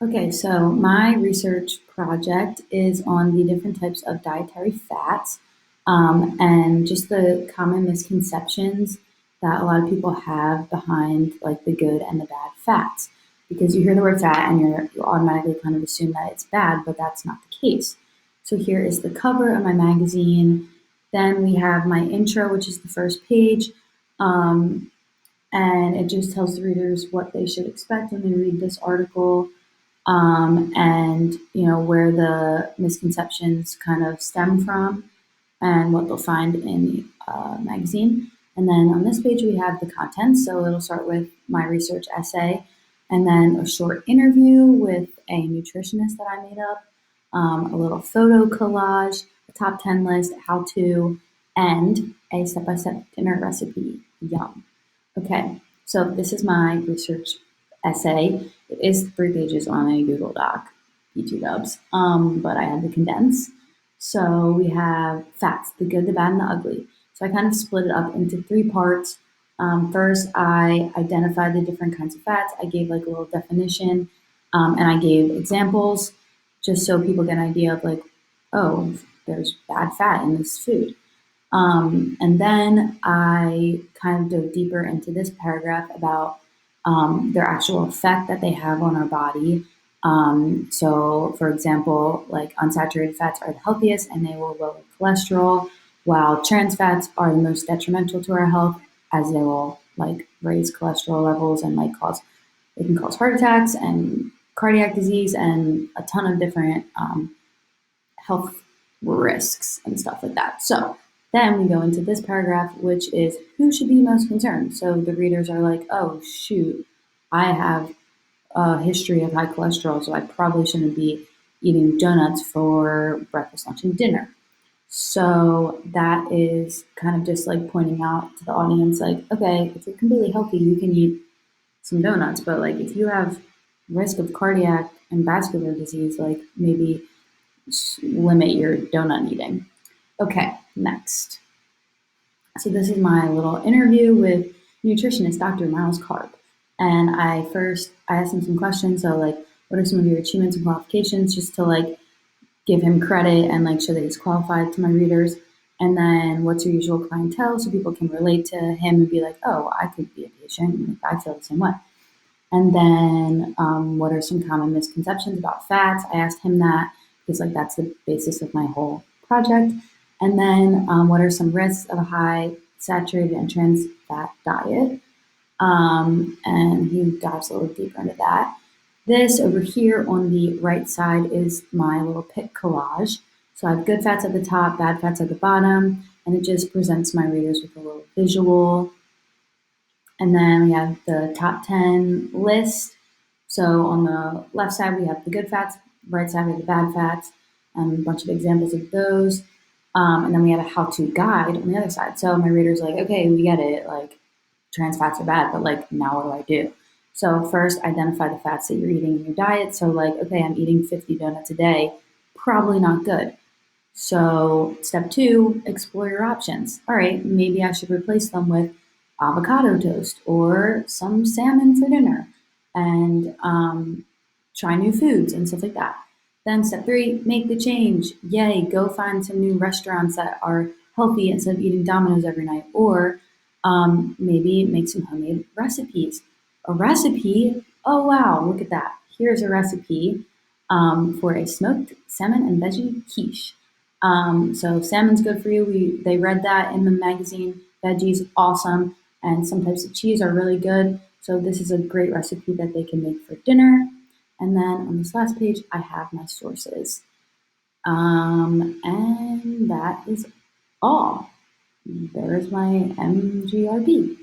Okay, so my research project is on the different types of dietary fats, and just the common misconceptions that a lot of people have behind like the good and the bad fats. Because you hear the word fat and you automatically kind of assume that it's bad, but that's not the case. So here is the cover of my magazine. Then we have my intro, which is the first page. Um, and it just tells the readers what they should expect when they read this article, and where the misconceptions kind of stem from and what they'll find in the magazine. And then on this page we have the contents, so it'll start with my research essay and then a short interview with a nutritionist that I made up, a little photo collage, a top 10 list, how to, and a step-by-step dinner recipe. Yum. Okay, so this is my research essay. It is 3 pages on a Google Doc, BT dubs, but I had to condense. So we have fats, the good, the bad, and the ugly. So I kind of split it up into 3 parts. First, I identified the different kinds of fats. I gave like a little definition, and I gave examples just so people get an idea of like, oh, there's bad fat in this food. And then I kind of dove deeper into this paragraph about their actual effect that they have on our body. So, for example, like unsaturated fats are the healthiest and they will lower cholesterol, while trans fats are the most detrimental to our health as they will like raise cholesterol levels and like cause they can cause heart attacks and cardiac disease and a ton of different health risks and stuff like that. So then we go into this paragraph, which is who should be most concerned. So the readers are like, oh, shoot, I have a history of high cholesterol, so I probably shouldn't be eating donuts for breakfast, lunch, and dinner. So that is kind of just like pointing out to the audience, like, okay, if you're completely healthy, you can eat some donuts, but like if you have risk of cardiac and vascular disease, like maybe limit your donut eating. Okay, next. So this is my little interview with nutritionist Dr. Miles Karp. And I asked him some questions. So like, what are some of your achievements and qualifications, just to like give him credit and like show that he's qualified to my readers. And then what's your usual clientele, so people can relate to him and be like, oh, I could be a patient and I feel the same way. And then what are some common misconceptions about fats? I asked him that because like that's the basis of my whole project. And then what are some risks of a high saturated and trans fat diet? And he dives a little deeper into that. This over here on the right side is my little pick collage. So I have good fats at the top, bad fats at the bottom, and it just presents my readers with a little visual. And then we have the top 10 list. So on the left side, we have the good fats, right side, we have the bad fats, and a bunch of examples of those. And then we have a how-to guide on the other side. So my reader's like, okay, we get it. Like trans fats are bad, but like now what do I do? So first, identify the fats that you're eating in your diet. So like, okay, I'm eating 50 donuts a day, probably not good. So step 2, explore your options. All right, maybe I should replace them with avocado toast or some salmon for dinner, and try new foods and stuff like that. Then step 3, make the change. Yay, go find some new restaurants that are healthy instead of eating Domino's every night. Or maybe make some homemade recipes. A recipe, oh wow, look at that. Here's a recipe for a smoked salmon and veggie quiche. So salmon's good for you. They read that in the magazine. Veggies, awesome. And some types of cheese are really good. So this is a great recipe that they can make for dinner. And then on this last page, I have my sources. And that is all. There's my MGRP.